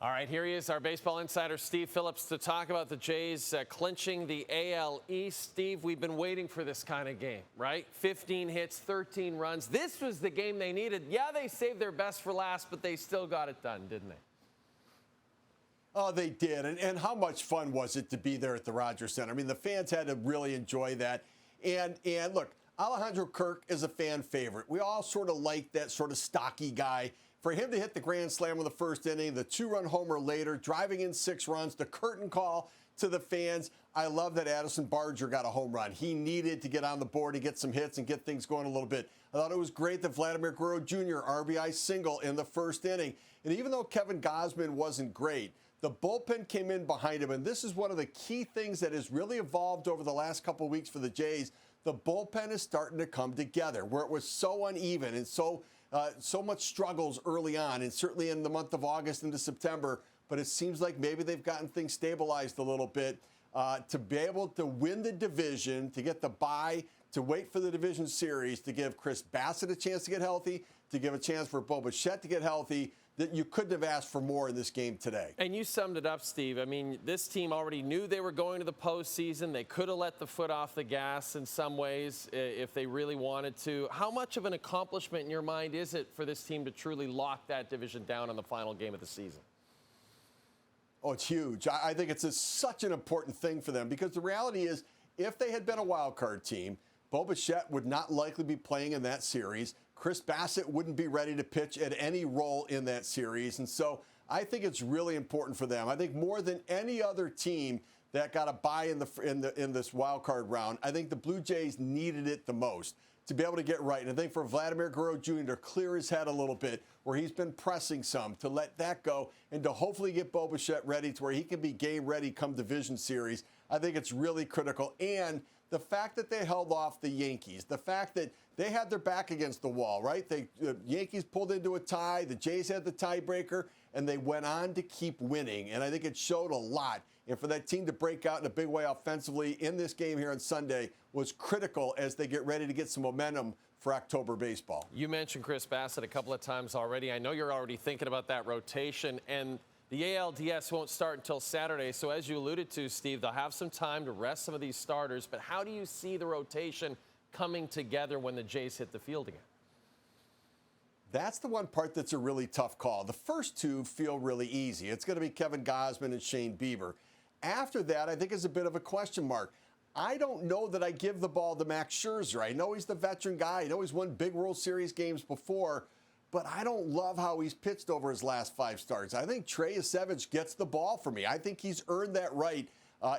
All right, here he is, our baseball insider, Steve Phillips, to talk about the Jays clinching the AL East. Steve, we've been waiting for this kind of game, right? 15 hits, 13 runs. This was the game they needed. Yeah, they saved their best for last, but they still got it done, didn't they? Oh, they did. And how much fun was it to be there at the Rogers Center? I mean, the fans had to really enjoy that. And look, Alejandro Kirk is a fan favorite. We all sort of like that sort of stocky guy. For him to hit the grand slam in the first inning, the two-run homer later, driving in 6 runs, the curtain call to the fans. I love that Addison Barger got a home run. He needed to get on the board and get some hits and get things going a little bit. I thought it was great that Vladimir Guerrero Jr. RBI single in the first inning. And even though Kevin Gausman wasn't great, the bullpen came in behind him. And this is one of the key things that has really evolved over the last couple of weeks for the Jays. The bullpen is starting to come together, where it was so uneven and so much struggles early on, and certainly in the month of August into September. But it seems like maybe they've gotten things stabilized a little bit to be able to win the division, to get the bye, to wait for the division series, to give Chris Bassett a chance to get healthy, to give a chance for Bo Bichette to get healthy. That you couldn't have asked for more in this game today. And you summed it up, Steve. I mean, this team already knew they were going to the postseason. They could have let the foot off the gas in some ways if they really wanted to. How much of an accomplishment in your mind is it for this team to truly lock that division down in the final game of the season? Oh, it's huge. I think it's such an important thing for them because the reality is if they had been a wild card team, Bo Bichette would not likely be playing in that series. Chris Bassett wouldn't be ready to pitch at any role in that series. And so I think it's really important for them. I think more than any other team that got a bye in this wild card round, I think the Blue Jays needed it the most to be able to get right. And I think for Vladimir Guerrero Jr. to clear his head a little bit, where he's been pressing some, to let that go and to hopefully get Bo Bichette ready to where he can be game ready come division series, I think it's really critical. And the fact that they held off the Yankees, the fact that they had their back against the wall, right? The Yankees pulled into a tie, the Jays had the tiebreaker, and they went on to keep winning. And I think it showed a lot. And for that team to break out in a big way offensively in this game here on Sunday was critical as they get ready to get some momentum for October baseball. You mentioned Chris Bassett a couple of times already. I know you're already thinking about that rotation. And the ALDS won't start until Saturday, so as you alluded to, Steve, they'll have some time to rest some of these starters. But how do you see the rotation coming together when the Jays hit the field again? That's the one part that's a really tough call. The first two feel really easy. It's going to be Kevin Gausman and Shane Bieber. After that, I think is a bit of a question mark. I don't know that I give the ball to Max Scherzer. I know he's the veteran guy. I know he's won big World Series games before. But I don't love how he's pitched over his last 5 starts. I think Trey Yesevich gets the ball for me. I think he's earned that right.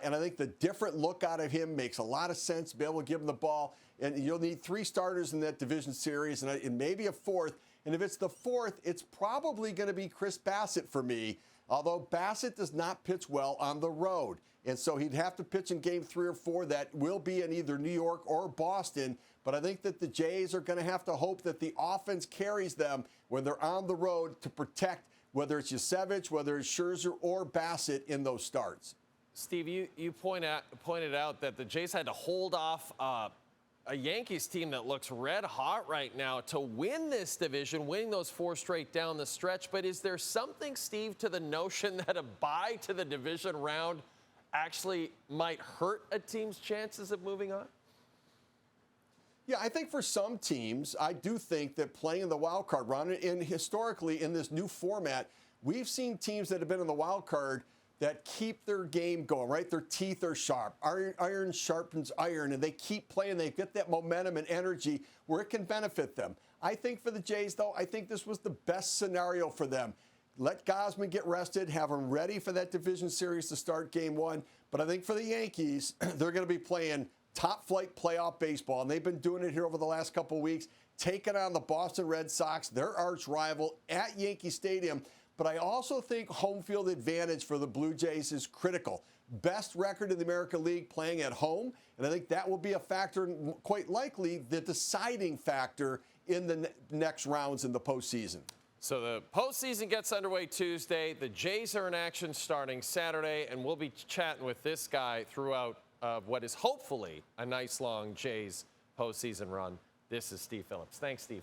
And I think the different look out of him makes a lot of sense to be able to give him the ball. And you'll need 3 starters in that division series and maybe a 4th. And if it's the 4th, it's probably going to be Chris Bassett for me. Although Bassett does not pitch well on the road. And so he'd have to pitch in game 3 or 4. That will be in either New York or Boston. But I think that the Jays are going to have to hope that the offense carries them when they're on the road to protect whether it's Yesevich, whether it's Scherzer or Bassett in those starts. Steve, you pointed out that the Jays had to hold off a Yankees team that looks red hot right now to win this division, winning those 4 straight down the stretch. But is there something, Steve, to the notion that a bye to the division round actually might hurt a team's chances of moving on? Yeah, I think for some teams, I do think that playing in the wild card round, and historically in this new format, we've seen teams that have been in the wild card that keep their game going, right? Their teeth are sharp. Iron sharpens iron, and they keep playing. They get that momentum and energy where it can benefit them. I think for the Jays, though, I think this was the best scenario for them. Let Gausman get rested, have him ready for that division series to start game 1. But I think for the Yankees, they're going to be playing top-flight playoff baseball, and they've been doing it here over the last couple of weeks, taking on the Boston Red Sox, their arch rival, at Yankee Stadium. But I also think home field advantage for the Blue Jays is critical. Best record in the American League playing at home, and I think that will be a factor, quite likely the deciding factor in the next rounds in the postseason. So the postseason gets underway Tuesday. The Jays are in action starting Saturday, and we'll be chatting with this guy throughout what is hopefully a nice long Jays postseason run. This is Steve Phillips. Thanks, Steve.